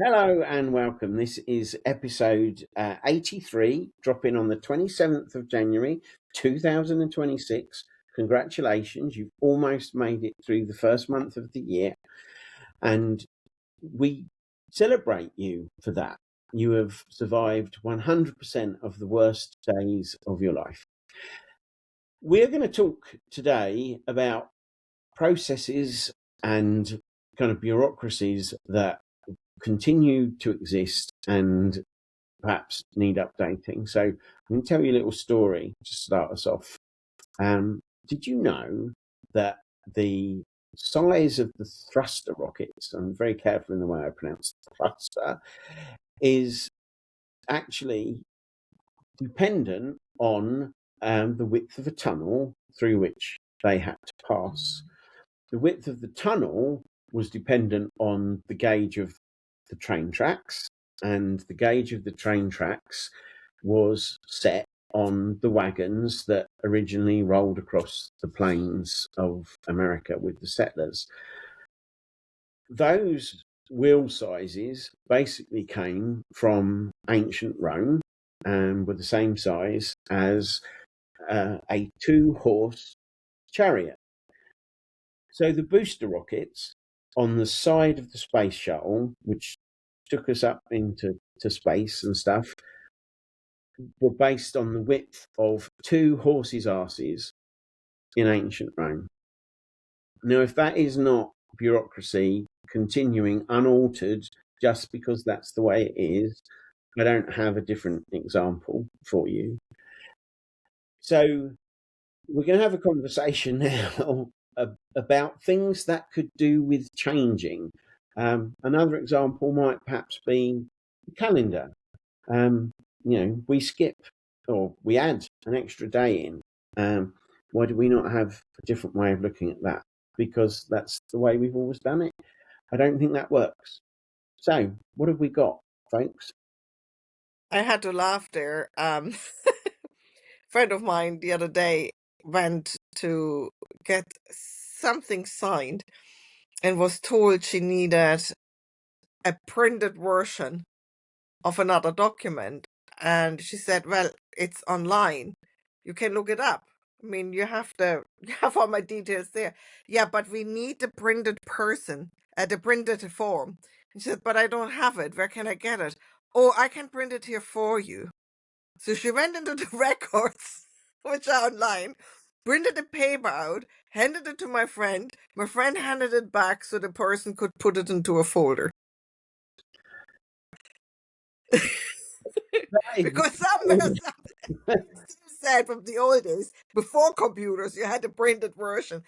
Hello and welcome. This is episode 83, dropping on the 27th of January 2026. Congratulations, you've almost made it through the first month of the year, and we celebrate you for that. You have survived 100% of the worst days of your life. We're going to talk today about processes and kind of bureaucracies that continue to exist and perhaps need updating. So I'm going to tell you a little story to start us off. Did you know that the size of the thruster rockets, I'm very careful in the way I pronounce thruster, is actually dependent on the width of a tunnel through which they had to pass. The width of the tunnel was dependent on the gauge of the train tracks, and the gauge of the train tracks was set on the wagons that originally rolled across the plains of America with the settlers. Those wheel sizes basically came from ancient Rome and were the same size as a 2-horse chariot. So the booster rockets on the side of the space shuttle, which took us up into space and stuff, were based on the width of 2 horses' arses in ancient Rome. Now, if that is not bureaucracy continuing unaltered just because that's the way it is, I don't have a different example for you. So we're going to have a conversation now about things that could do with changing. Another example might perhaps be the calendar. We skip or we add an extra day in. Why do we not have a different way of looking at that? Because that's the way we've always done it. I don't think that works. So what have we got, folks? I had to laugh there. Friend of mine the other day went to get something signed and was told she needed a printed version of another document. And she said, well, it's online. You can look it up. I mean, you have all my details there. Yeah, but we need the printed the printed form. And she said, but I don't have it. Where can I get it? Oh, I can print it here for you. So she went into the records, which are online, printed the paper out, handed it to my friend. My friend handed it back so the person could put it into a folder. Because some said from the old days, before computers, you had a printed version.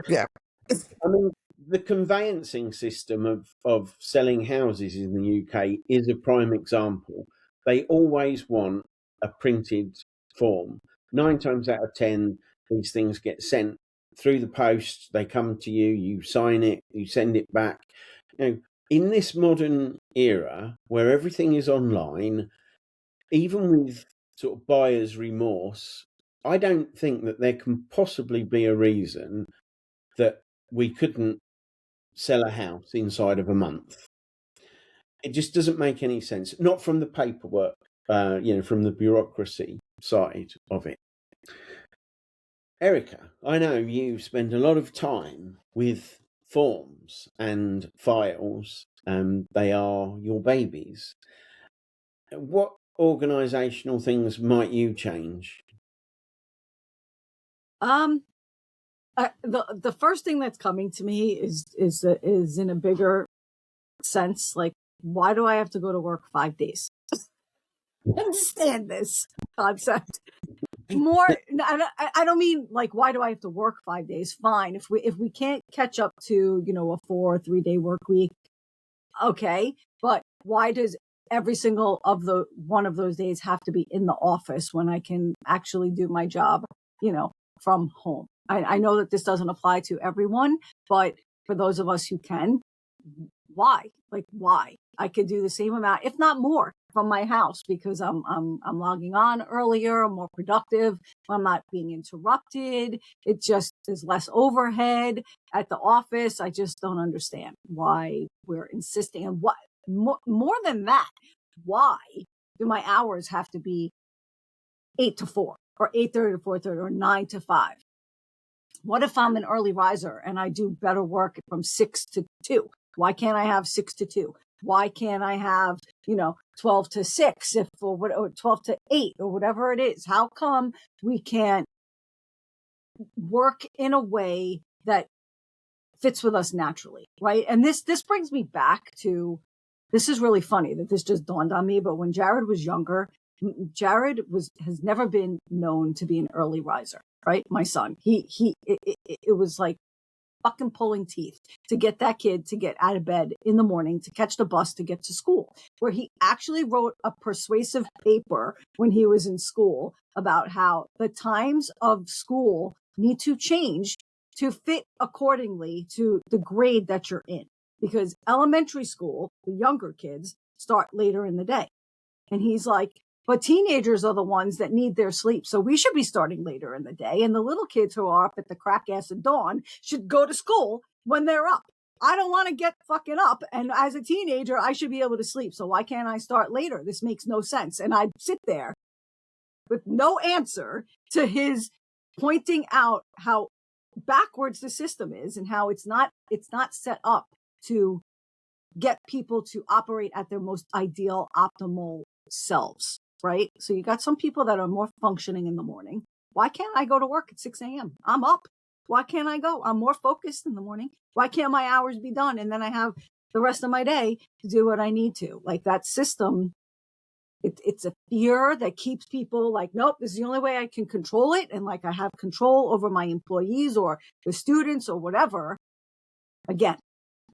Yeah. I mean, the conveyancing system of selling houses in the UK is a prime example. They always want a printed form. 9 times out of 10, these things get sent through the post. They come to you, you sign it, you send it back. In this modern era where everything is online, even with sort of buyer's remorse, I don't think that there can possibly be a reason that we couldn't sell a house inside of a month. It just doesn't make any sense. Not from the paperwork, from the bureaucracy side of it. Erica, I know you spend a lot of time with forms and files. They are your babies. What organisational things might you change? The first thing that's coming to me is in a bigger sense, like, why do I have to go to work 5 days? Understand this concept more. I don't mean like, why do I have to work 5 days? Fine, if we can't catch up to a 4 or 3 day work week, okay, but why does every single one of those days have to be in the office when I can actually do my job from home? I know that this doesn't apply to everyone, but for those of us who can, why? Like, why? I could do the same amount, if not more, from my house because I'm logging on earlier, I'm more productive, I'm not being interrupted. It just is less overhead at the office. I just don't understand why we're insisting. And what more than that, why do my hours have to be 8 to 4 or 8:30 to 4:30 or 9 to 5? What if I'm an early riser and I do better work from 6 to 2? Why can't I have 6 to 2? Why can't I have, 12 to 6 or 12 to 8 or whatever it is? How come we can't work in a way that fits with us naturally, right? And this brings me back to, this is really funny that this just dawned on me, but when Jared was younger, Jared has never been known to be an early riser, right? My son, it was like fucking pulling teeth to get that kid to get out of bed in the morning to catch the bus to get to school, where he actually wrote a persuasive paper when he was in school about how the times of school need to change to fit accordingly to the grade that you're in, because elementary school, the younger kids, start later in the day. And he's like, but teenagers are the ones that need their sleep. So we should be starting later in the day. And the little kids who are up at the crack ass of dawn should go to school when they're up. I don't want to get fucking up. And as a teenager, I should be able to sleep. So why can't I start later? This makes no sense. And I sit there with no answer to his pointing out how backwards the system is and how it's not set up to get people to operate at their most ideal, optimal selves, right? So you got some people that are more functioning in the morning. Why can't I go to work at 6 a.m.? I'm up. Why can't I go? I'm more focused in the morning. Why can't my hours be done? And then I have the rest of my day to do what I need to. Like that system, it's a fear that keeps people like, nope, this is the only way I can control it. And like I have control over my employees or the students or whatever. Again,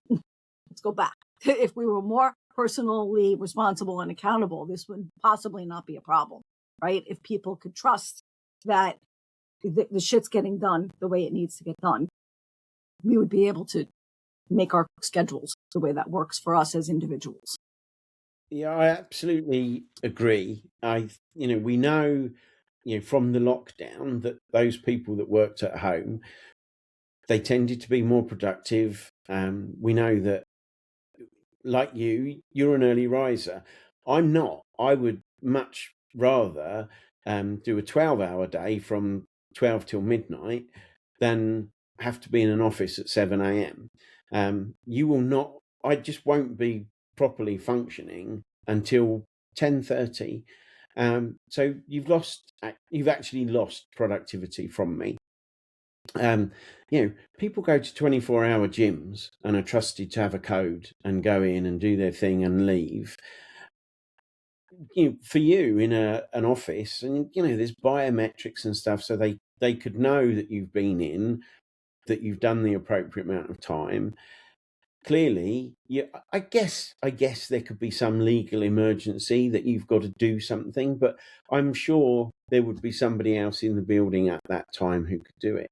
let's go back. If we were more personally responsible and accountable, this would possibly not be a problem, right? If people could trust that the shit's getting done the way it needs to get done, we would be able to make our schedules the way that works for us as individuals. Yeah, I absolutely agree. We know, from the lockdown that those people that worked at home, they tended to be more productive. We know that, like you're an early riser. I'm not. I would much rather do a 12-hour day from 12 till midnight than have to be in an office at 7 a.m. You will not. I just won't be properly functioning until 10:30. So you've actually lost productivity from me. People go to 24-hour gyms and are trusted to have a code and go in and do their thing and leave. For you in an office, and there's biometrics and stuff, so they could know that you've been in, that you've done the appropriate amount of time. Clearly, I guess there could be some legal emergency that you've got to do something, but I'm sure there would be somebody else in the building at that time who could do it.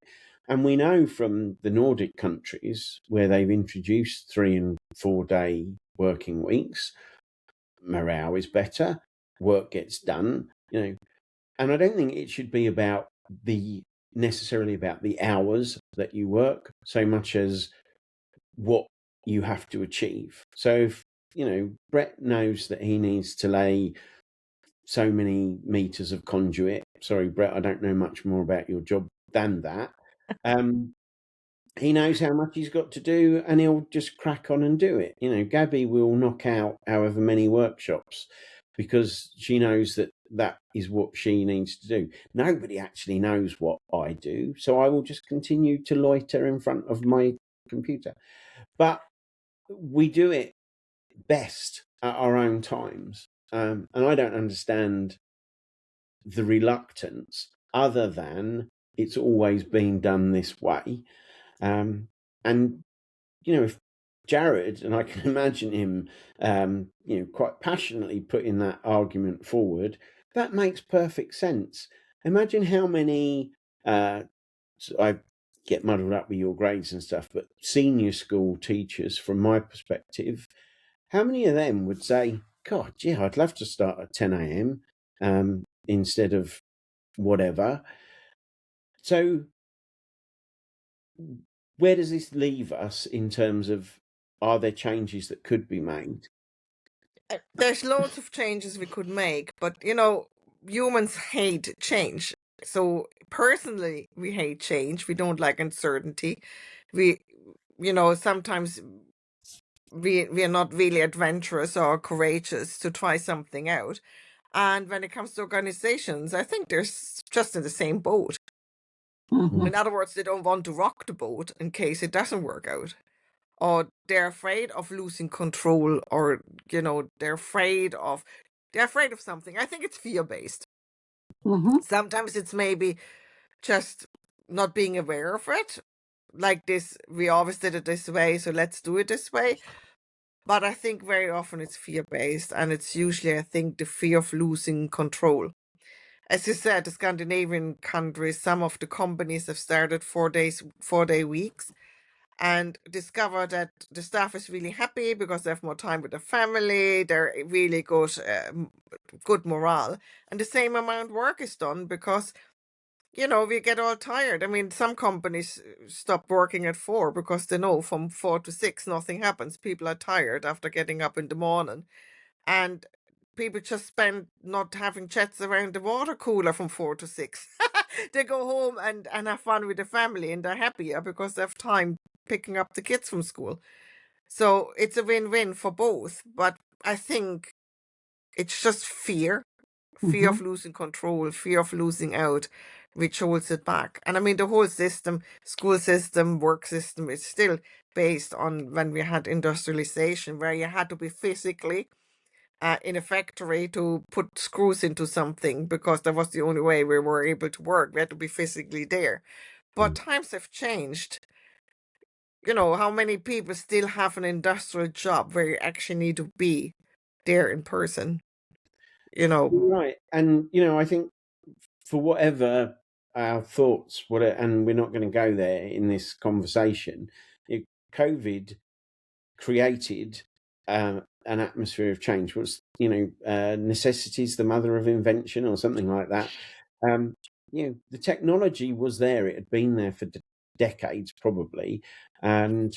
And we know from the Nordic countries where they've introduced 3 and 4 day working weeks, morale is better, work gets done, and I don't think it should be necessarily about the hours that you work so much as what you have to achieve. So if Brett knows that he needs to lay so many meters of conduit, sorry Brett, I don't know much more about your job than that, he knows how much he's got to do and he'll just crack on and do it. Gabby will knock out however many workshops because she knows that is what she needs to do. Nobody actually knows what I do, so I will just continue to loiter in front of my computer. But we do it best at our own times. And I don't understand the reluctance other than it's always been done this way. And, if Jared, and I can imagine him, quite passionately putting that argument forward, that makes perfect sense. Imagine how many, I get muddled up with your grades and stuff, but senior school teachers, from my perspective, how many of them would say, God, yeah, I'd love to start at 10 a.m. Instead of whatever. So where does this leave us in terms of, are there changes that could be made? There's loads of changes we could make, but humans hate change. So personally, we hate change. We don't like uncertainty. We, sometimes we are not really adventurous or courageous to try something out. And when it comes to organizations, I think they're just in the same boat. Mhm. In other words, they don't want to rock the boat in case it doesn't work out. Or they're afraid of losing control, or they're afraid of something. I think it's fear-based. Mhm. Sometimes it's maybe just not being aware of it. Like this, we always did it this way, so let's do it this way. But I think very often it's fear-based, and it's usually, I think, the fear of losing control. As you said, the Scandinavian countries, some of the companies have started 4-day weeks, and discover that the staff is really happy because they have more time with their family. They're really good morale, and the same amount work is done because we get all tired. I mean, some companies stop working at 4 because they know from 4 to 6 nothing happens. People are tired after getting up in the morning, and people just spend not having chats around the water cooler from 4 to 6. They go home and have fun with the family, and they're happier because they have time picking up the kids from school. So it's a win-win for both. But I think it's just fear of losing control, fear of losing out, which holds it back. And I mean, the whole system, school system, work system, is still based on when we had industrialization, where you had to be physically in a factory to put screws into something because that was the only way we were able to work. We had to be physically there. But times have changed. How many people still have an industrial job where you actually need to be there in person? Right. And, I think for whatever our thoughts, and we're not going to go there in this conversation, COVID created an atmosphere of change. Necessity is the mother of invention, or something like that. The technology was there; it had been there for decades, probably. And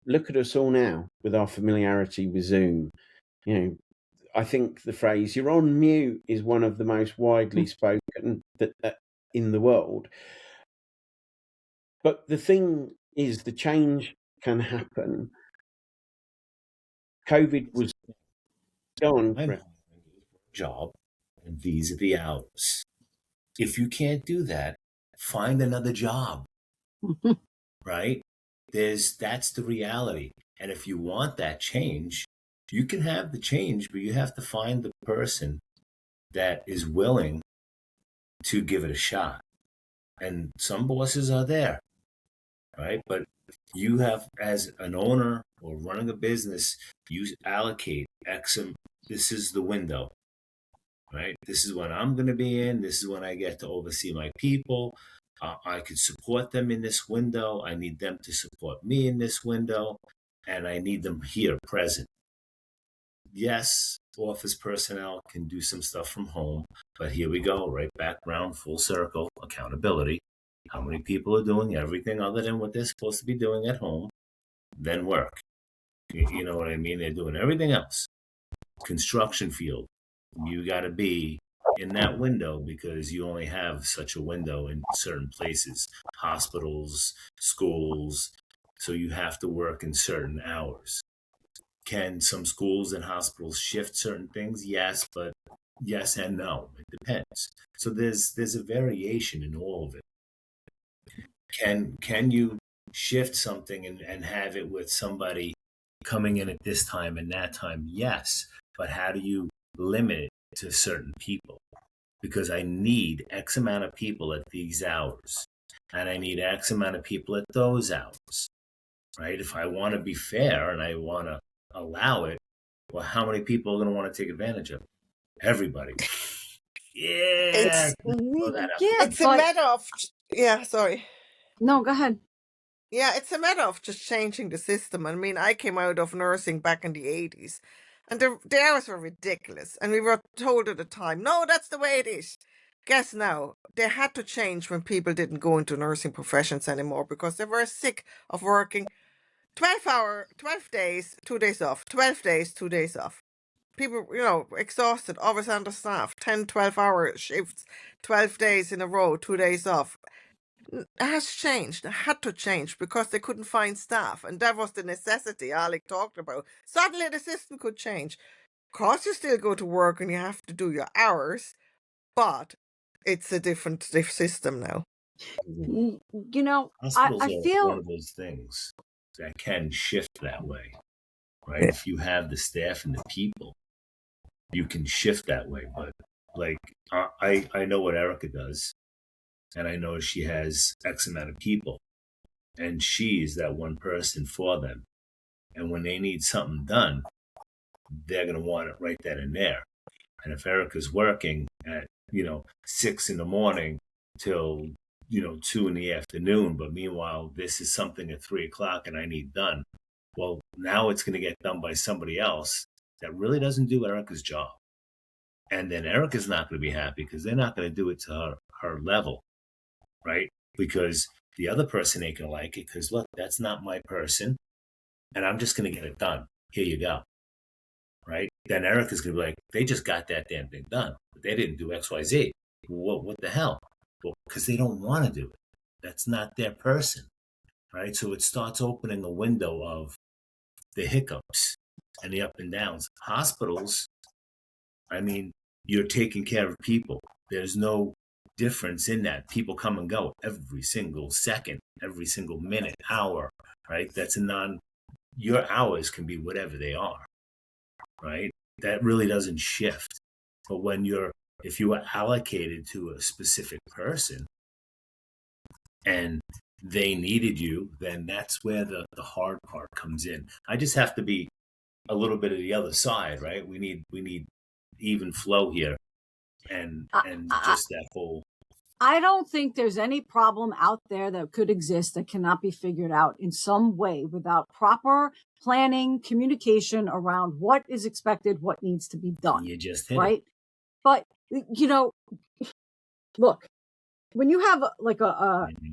look at us all now with our familiarity with Zoom. I think the phrase "you're on mute" is one of the most widely spoken in the world. But the thing is, the change can happen. COVID was gone. My job, and these are the hours. If you can't do that, find another job. Right? That's the reality. And if you want that change, you can have the change, but you have to find the person that is willing to give it a shot. And some bosses are there, right? But you have, as an owner or running a business, you allocate this is the window, right? This is when I'm going to be in. This is when I get to oversee my people. I could support them in this window. I need them to support me in this window. And I need them here, present. Yes, office personnel can do some stuff from home, but here we go, right back round, full circle, accountability. How many people are doing everything other than what they're supposed to be doing at home, then work? You know what I mean? They're doing everything else. Construction field, you got to be in that window because you only have such a window in certain places, hospitals, schools. So you have to work in certain hours. Can some schools and hospitals shift certain things? Yes, but yes and no. It depends. So there's a variation in all of it. Can you shift something and have it with somebody coming in at this time and that time? Yes. But how do you limit it to certain people? Because I need X amount of people at these hours, and I need X amount of people at those hours, right? If I want to be fair and I want to allow it, well, how many people are going to want to take advantage of it? Everybody. Yeah. It's Throw that out. Yeah, it's a but matter of sorry. no, go ahead. Yeah, it's a matter of just changing the system. I mean, I came out of nursing back in the 80s, And the hours were ridiculous. And we were told at the time, no, that's the way it is. Guess now, they had to change when people didn't go into nursing professions anymore because they were sick of working 12 days, 2 days off, 12 days, 2 days off. People, exhausted, always understaffed, 10, 12-hour shifts, 12 days in a row, 2 days off. It has changed. It had to change because they couldn't find staff. And that was the necessity Alec talked about. Suddenly the system could change. Of course, you still go to work and you have to do your hours, but it's a different system now. Hospitals I are feel one of those things that can shift that way, right? If you have the staff and the people, you can shift that way. But like, I know what Erica does, and I know she has X amount of people, and she's that one person for them. And when they need something done, they're going to want it right then and there. And if Erica's working at 6 a.m. till 2 p.m, but meanwhile this is something at 3 o'clock and I need done, well, now it's going to get done by somebody else that really doesn't do Erica's job. And then Erica's not going to be happy because they're not going to do it to her level, right? Because the other person ain't going to like it because, look, that's not my person, and I'm just going to get it done. Here you go, right? Then Erica's going to be like, they just got that damn thing done, but they didn't do X, Y, Z. What the hell? Well, because they don't want to do it. That's not their person, right? So it starts opening a window of the hiccups and the up and downs. Hospitals, I mean, you're taking care of people. There's no difference in that. People come and go every single second, every single minute, hour, right? Your hours can be whatever they are, right? That really doesn't shift. But if you are allocated to a specific person and they needed you, then that's where the hard part comes in. I just have to be a little bit of the other side, right? We need even flow here, and just that whole. I don't think there's any problem out there that could exist that cannot be figured out in some way without proper planning, communication around what is expected, what needs to be done. You just hit right? it. But look, when you have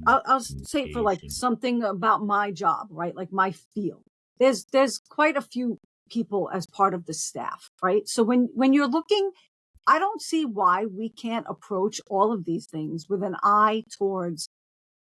I'll say for like something about my job, right? Like my field, there's quite a few people as part of the staff, right? So when you're looking, I don't see why we can't approach all of these things with an eye towards,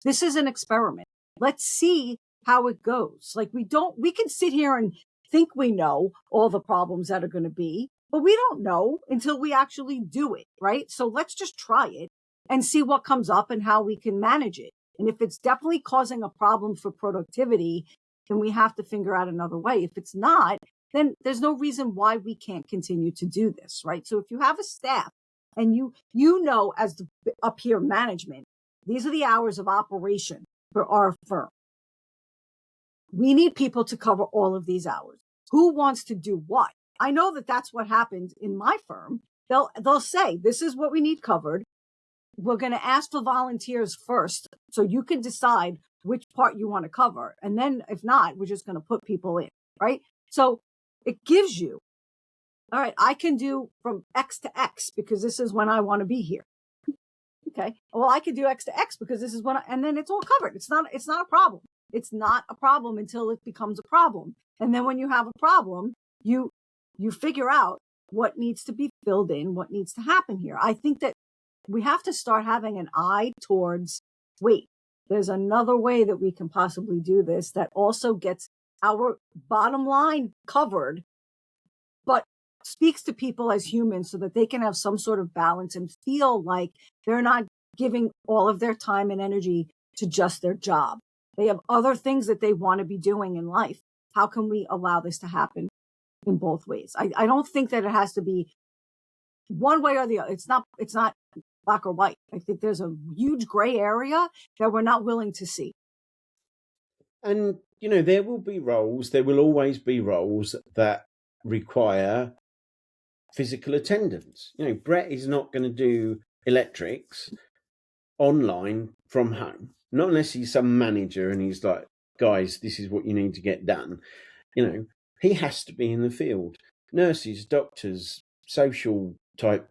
this is an experiment. Let's see how it goes. Like we can sit here and think we know all the problems that are going to be, but we don't know until we actually do it, right? So let's just try it and see what comes up and how we can manage it. And if it's definitely causing a problem for productivity, then we have to figure out another way. If it's not, then there's no reason why we can't continue to do this, right? So if you have a staff and you know, as the up here management, these are the hours of operation for our firm. We need people to cover all of these hours. Who wants to do what? I know that that's what happened in my firm. They'll say, this is what we need covered. We're going to ask for volunteers first, so you can decide which part you want to cover. And then if not, we're just going to put people in, right? So it gives you, all right, I can do from X to X because this is when I want to be here. Okay. Well, I can do X to X because this is and then it's all covered. It's not a problem. It's not a problem until it becomes a problem. And then when you have a problem, you figure out what needs to be filled in, what needs to happen here. I think that we have to start having an eye towards, wait, there's another way that we can possibly do this that also gets our bottom line covered, but speaks to people as humans so that they can have some sort of balance and feel like they're not giving all of their time and energy to just their job. They have other things that they want to be doing in life. How can we allow this to happen in both ways? I don't think that it has to be one way or the other. It's not black or white. I think there's a huge gray area that we're not willing to see. And, there will always be roles that require physical attendance. Brett is not going to do electrics online from home, not unless he's some manager and he's like, guys, this is what you need to get done. He has to be in the field. nurses, doctors, social type,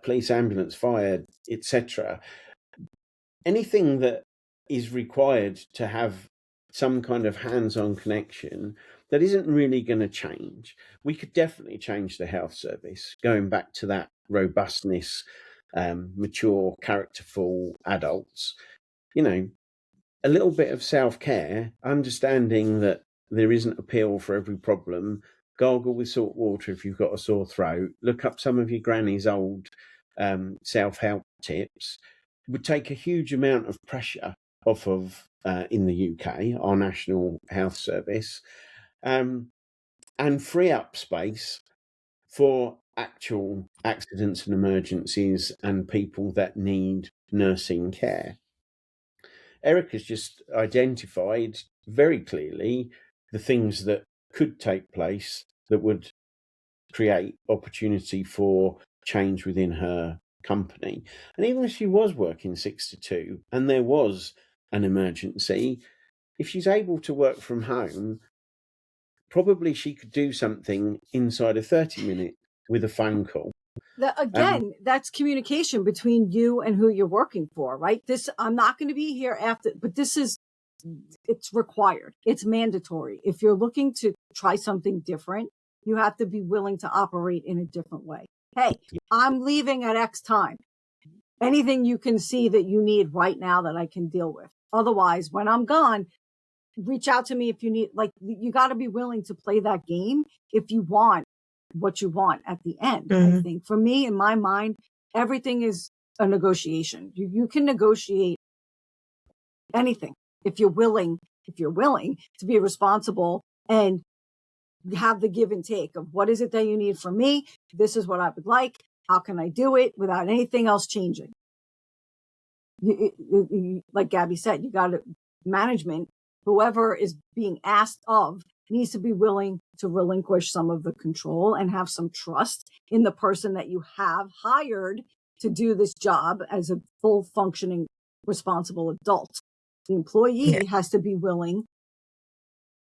police, ambulance, fire, etc. Anything that is required to have some kind of hands-on connection that isn't really going to change. We could definitely change the health service, going back to that robustness, mature, characterful adults. A little bit of self-care, understanding that there isn't a pill for every problem. Gargle with salt water if you've got a sore throat. Look up some of your granny's old self-help tips. Would take a huge amount of pressure off of, in the UK, our National Health Service, and free up space for actual accidents and emergencies and people that need nursing care. Erica's just identified very clearly the things that could take place that would create opportunity for change within her company. And even if she was working 6 to 2 and there was an emergency, if she's able to work from home, probably she could do something inside of 30 minutes with a phone call. Again, that's communication between you and who you're working for, right? I'm not going to be here after, but it's required. It's mandatory. If you're looking to try something different, you have to be willing to operate in a different way. Hey, I'm leaving at X time. Anything you can see that you need right now that I can deal with. Otherwise, when I'm gone, reach out to me if you need, you got to be willing to play that game if you want what you want at the end. I think for me, in my mind, everything is a negotiation. You can negotiate anything if you're willing to be responsible and have the give and take of what is it that you need from me? This is what I would like. How can I do it without anything else changing? Like Gabby said, you got to management, whoever is being asked of needs to be willing to relinquish some of the control and have some trust in the person that you have hired to do this job as a full functioning, responsible adult. The employee has to be willing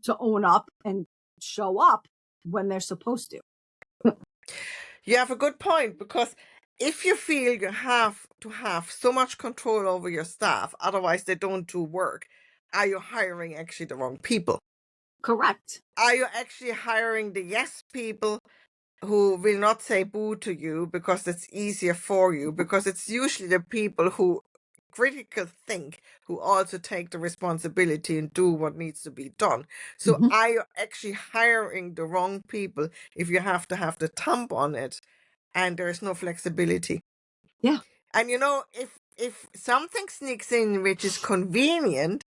to own up and show up when they're supposed to. You have a good point, because if you feel you have to have so much control over your staff, otherwise they don't do work, are you hiring actually the wrong people? Correct. Are you actually hiring the yes people who will not say boo to you because it's easier for you? Because it's usually the people who critical think who also take the responsibility and do what needs to be done. So are you actually hiring the wrong people if you have to have the thumb on it and there is no flexibility? Yeah. And if something sneaks in which is convenient,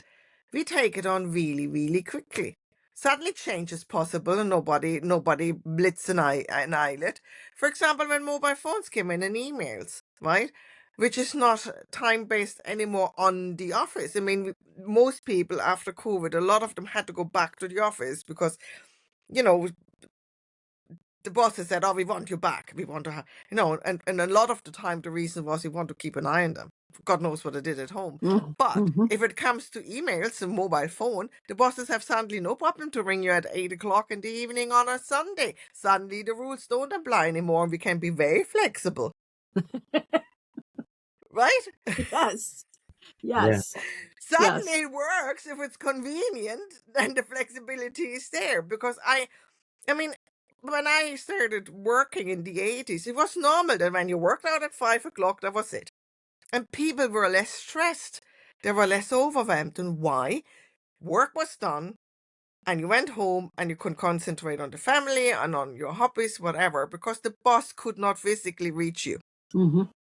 we take it on really, really quickly. Suddenly change is possible and nobody blits an eyelid. For example, when mobile phones came in and emails, right? Which is not time-based anymore on the office. I mean, most people after COVID, a lot of them had to go back to the office because, the bosses said, oh, we want you back. We want to have, and a lot of the time the reason was we want to keep an eye on them. God knows what I did at home. But if it comes to emails and mobile phone, the bosses have suddenly no problem to ring you at 8 o'clock in the evening on a Sunday. Suddenly the rules don't apply anymore and we can be very flexible. Right? Yes. Suddenly it works if it's convenient, then the flexibility is there. Because I mean, when I started working in the 80s, it was normal that when you worked out at 5 o'clock, that was it. And people were less stressed. They were less overwhelmed. And why? Work was done, and you went home and you could concentrate on the family and on your hobbies, whatever, because the boss could not physically reach you.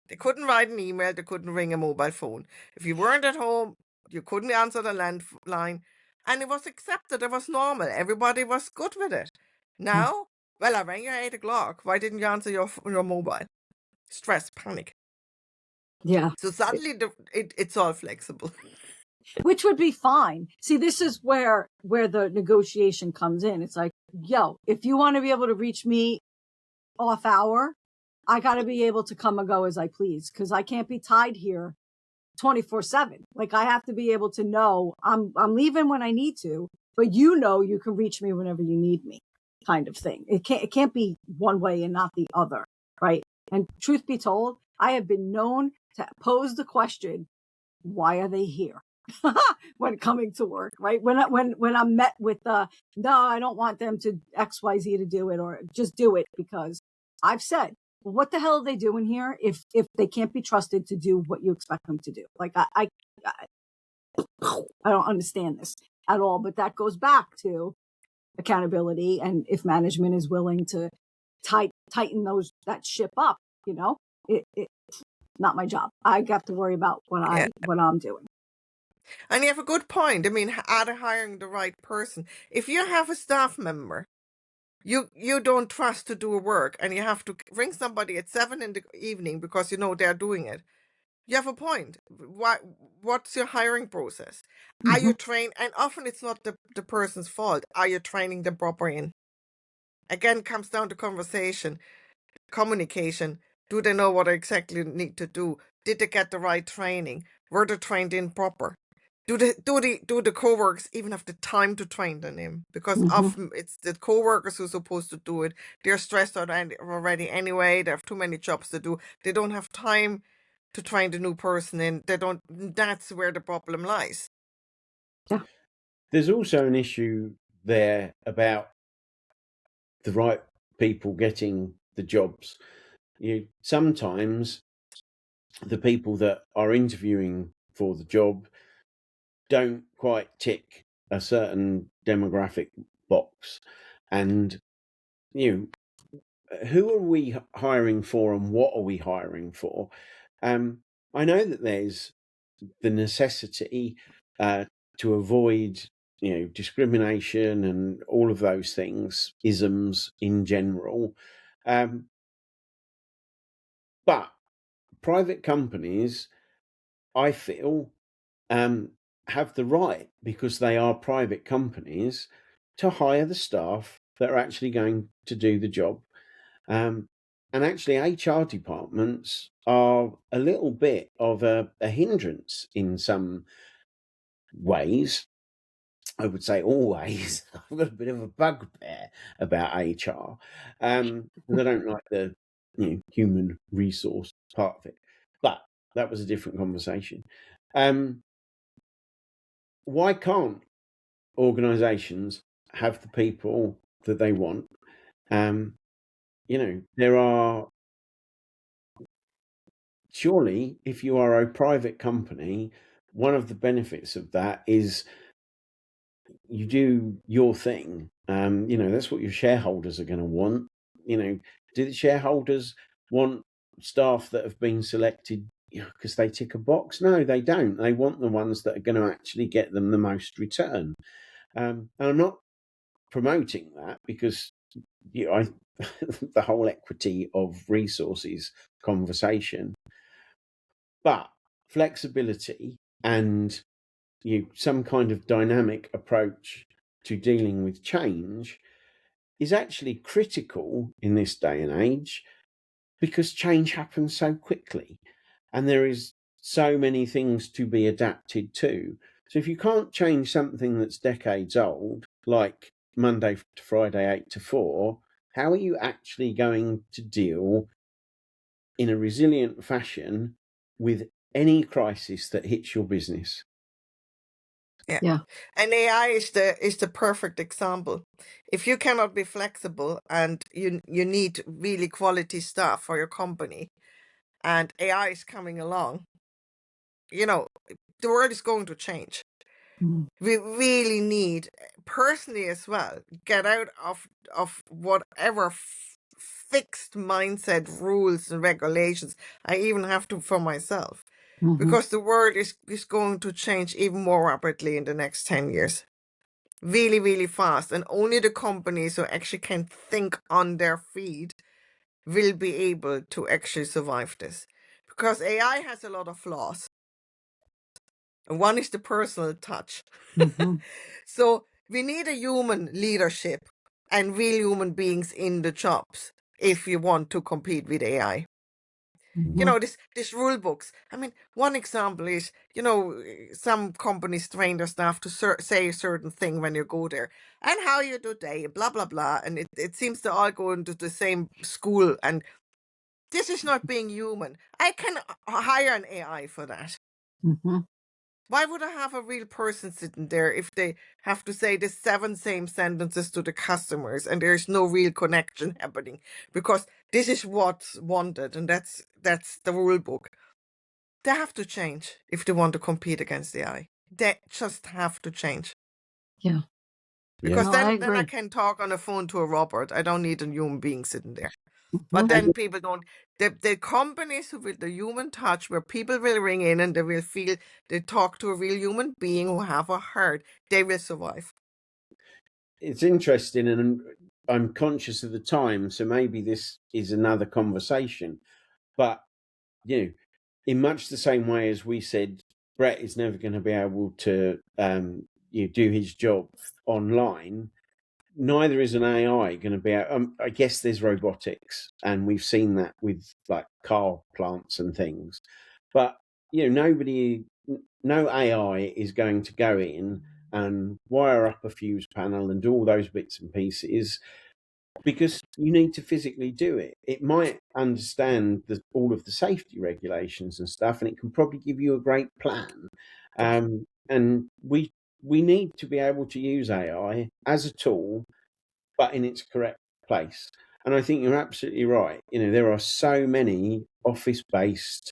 They couldn't write an email, they couldn't ring a mobile phone. If you weren't at home, you couldn't answer the landline, and it was accepted, it was normal. Everybody was good with it. Now, well, I rang you at 8 o'clock. Why didn't you answer your mobile? Stress, panic. Yeah. So suddenly it's all flexible. Which would be fine. See, this is where the negotiation comes in. It's like, yo, if you want to be able to reach me off hour, I got to be able to come and go as I please, because I can't be tied here 24/7. Like, I have to be able to know I'm leaving when I need to, but you can reach me whenever you need me. kind of thing. It can't be one way and not the other, right? And truth be told, I have been known to pose the question, why are they here? When coming to work, right? When I'm met with no, I don't want them to XYZ to do it, or just do it because I've said, well, what the hell are they doing here if they can't be trusted to do what you expect them to do? Like I don't understand this at all. But that goes back to accountability, and if management is willing to tighten that ship up, it's not my job. I got to worry about what I'm doing. And you have a good point. I mean, out of hiring the right person. If you have a staff member you don't trust to do a work, and you have to ring somebody at 7 in the evening because you know they're doing it, you have a point. What's your hiring process? Are you trained? And often it's not the person's fault. Are you training them properly? Again, comes down to conversation, communication. Do they know what they exactly need to do? Did they get the right training? Were they trained in proper? Do the co-workers even have the time to train them in? Because often it's the co-workers who are supposed to do it. They're stressed out already anyway. They have too many jobs to do. They don't have time to train the new person in. That's where the problem lies. Yeah. There's also an issue there about the right people getting the jobs. Sometimes the people that are interviewing for the job don't quite tick a certain demographic box, and who are we hiring for, and what are we hiring for? I know that there's the necessity to avoid discrimination and all of those things, isms in general, but private companies, I feel, have the right, because they are private companies, to hire the staff that are actually going to do the job. And actually, HR departments are a little bit of a hindrance in some ways. I would say always. I've got a bit of a bugbear about HR. Because I don't like the human resource part of it. But that was a different conversation. Why can't organisations have the people that they want? There are, surely, if you are a private company, one of the benefits of that is you do your thing. That's what your shareholders are going to want. Do the shareholders want staff that have been selected because they tick a box? No, they don't. They want the ones that are going to actually get them the most return. And I'm not promoting that, because the whole equity of resources conversation, but flexibility and some kind of dynamic approach to dealing with change is actually critical in this day and age, because change happens so quickly and there is so many things to be adapted to. So if you can't change something that's decades old, like Monday to Friday 8 to 4, how are you actually going to deal in a resilient fashion with any crisis that hits your business? Yeah. And AI is the perfect example. If you cannot be flexible and you need really quality staff for your company, and AI is coming along, the world is going to change. We really need, personally as well, get out of whatever fixed mindset, rules and regulations I even have to for myself. Because the world is going to change even more rapidly in the next 10 years. Really, really fast. And only the companies who actually can think on their feet will be able to actually survive this. Because AI has a lot of flaws. And one is the personal touch. So we need a human leadership and real human beings in the jobs if you want to compete with AI. You know, this rule books. I mean, one example is, you know, some companies train their staff to say a certain thing when you go there, and how you do day, blah blah blah, and it seems to all go into the same school, and this is not being human. I can hire an AI for that. Why would I have a real person sitting there if they have to say the 7 same sentences to the customers and there's no real connection happening? Because this is what's wanted, and that's the rule book. They have to change if they want to compete against AI. They just have to change. Yeah. Because No, then I agree. can talk on the phone to a robot. I don't need a human being sitting there. Mhm. But then people don't. The companies who with the human touch, where people will ring in and they will feel they talk to a real human being who have a heart, they will survive. It's interesting, and I'm conscious of the time, so maybe this is another conversation. But you know, in much the same way as we said, Brett is never going to be able to do his job online. Neither is an AI going to be. I guess there's robotics, and we've seen that with like car plants and things. But no AI is going to go in and wire up a fuse panel and do all those bits and pieces, because you need to physically do it. It might understand all of the safety regulations and stuff, and it can probably give you a great plan. And we need to be able to use AI as a tool, but in its correct place. And I think you're absolutely right. There are so many office-based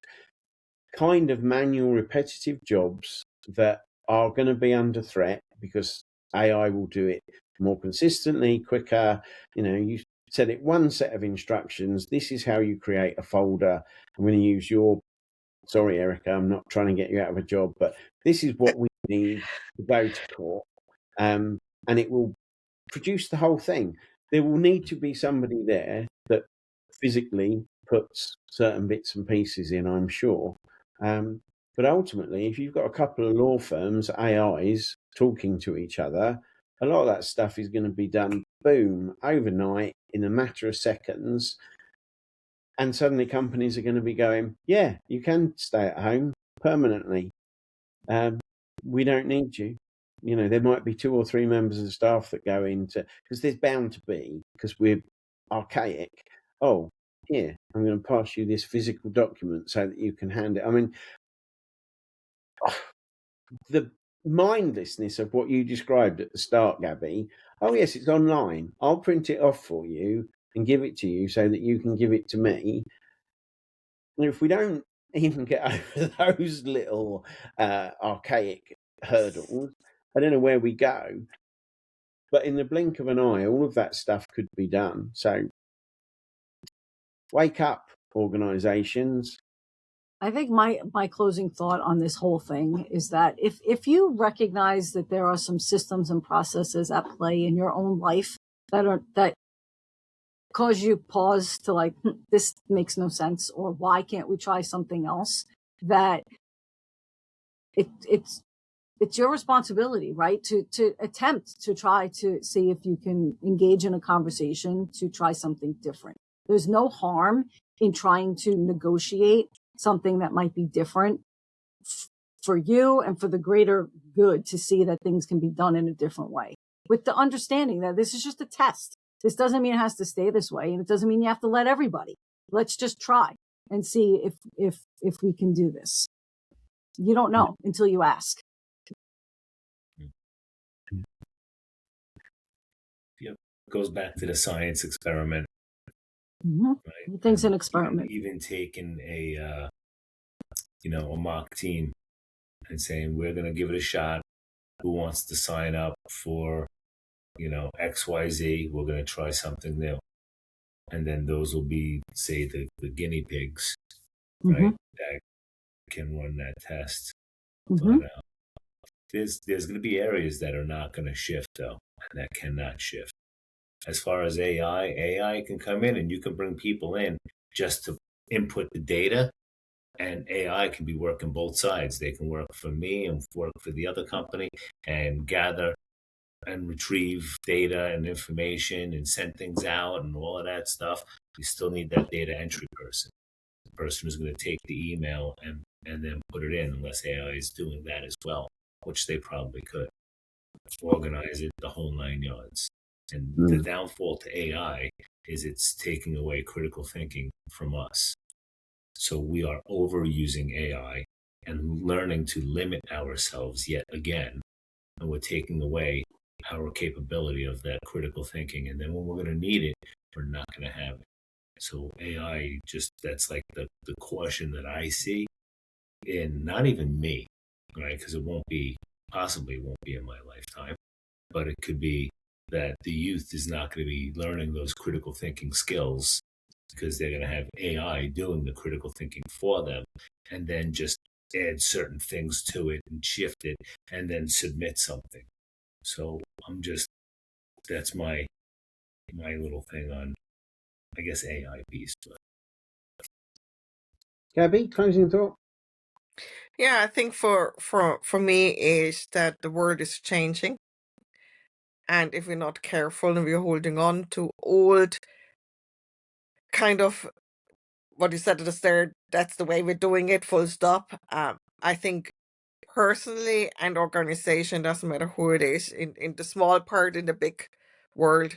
kind of manual, repetitive jobs that are going to be under threat because AI will do it more consistently, quicker. You set it one set of instructions. This is how you create a folder. I'm going to use sorry, Erica, I'm not trying to get you out of a job, but this is what we need to go to court. And it will produce the whole thing. There will need to be somebody there that physically puts certain bits and pieces in, I'm sure. But ultimately, if you've got a couple of law firms, AIs, talking to each other, a lot of that stuff is going to be done, boom, overnight, in a matter of seconds. And suddenly companies are going to be going, yeah, you can stay at home permanently. We don't need you. There might be 2 or 3 members of the staff that go into, because there's bound to be, because we're archaic. Oh, here, I'm going to pass you this physical document so that you can hand it. I mean, the mindlessness of what you described at the start, Gabby. Oh, yes, it's online. I'll print it off for you and give it to you so that you can give it to me. And if we don't even get over those little archaic hurdles, I don't know where we go. But in the blink of an eye, all of that stuff could be done. So wake up, organizations. I think my closing thought on this whole thing is that if you recognize that there are some systems and processes at play in your own life that cause you pause to like, this makes no sense, or why can't we try something else, that it's your responsibility, right? To attempt to try to see if you can engage in a conversation to try something different. There's no harm in trying to negotiate something that might be different for you and for the greater good, to see that things can be done in a different way, with the understanding that this is just a test. This doesn't mean it has to stay this way, and it doesn't mean you have to let everybody. Let's just try and see if we can do this. You don't know until you ask. Yep. It goes back to the science experiment. Mm-hmm. Right? Things an experiment. Even taking a mock team and saying, we're going to give it a shot. Who wants to sign up for, XYZ? We're going to try something new. And then those will be, say, the guinea pigs, right? That can run that test. But there's going to be areas that are not going to shift, though, and that cannot shift. As far as AI can come in and you can bring people in just to input the data, and AI can be working both sides. They can work for me and work for the other company and gather and retrieve data and information and send things out and all of that stuff. You still need that data entry person. the person who's going to take the email and then put it in, unless AI is doing that as well, which they probably could organize it, the whole 9 yards. And the downfall to AI is it's taking away critical thinking from us. So we are overusing AI and learning to limit ourselves yet again. And we're taking away our capability of that critical thinking. And then when we're going to need it, we're not going to have it. So AI, that's like the caution that I see in not even me, right? Because possibly won't be in my lifetime, but it could be that the youth is not going to be learning those critical thinking skills because they're going to have AI doing the critical thinking for them, and then just add certain things to it and shift it and then submit something. So that's my little thing on, I guess, AI piece. Gabby, closing thought? Yeah, I think for me is that the world is changing. And if we're not careful and we're holding on to old kind of what you said at the start, that's the way we're doing it, full stop. I think personally and organization, doesn't matter who it is, in the small part, in the big world,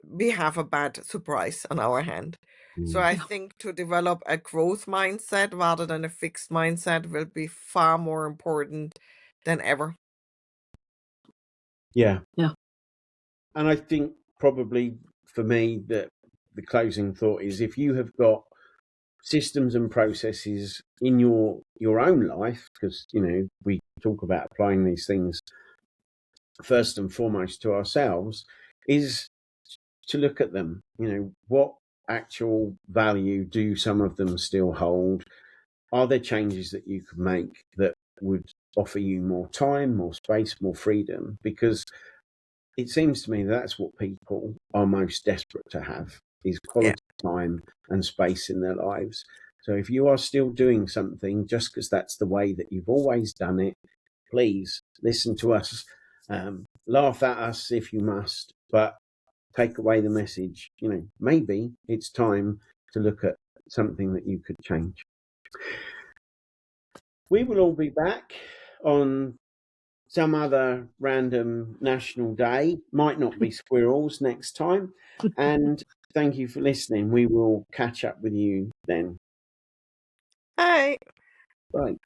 we have a bad surprise on our hand. So I think to develop a growth mindset rather than a fixed mindset will be far more important than ever. Yeah. Yeah. And I think probably for me that the closing thought is, if you have got systems and processes in your own life, because we talk about applying these things first and foremost to ourselves, is to look at them. What actual value do some of them still hold? Are there changes that you could make that would offer you more time, more space, more freedom? Because it seems to me that's what people are most desperate to have, is quality time and space in their lives. So if you are still doing something just because that's the way that you've always done it, please listen to us. Laugh at us if you must, but take away the message. Maybe it's time to look at something that you could change. We will all be back on some other random national day. Might not be squirrels next time. And thank you for listening. We will catch up with you then. Hi. Bye.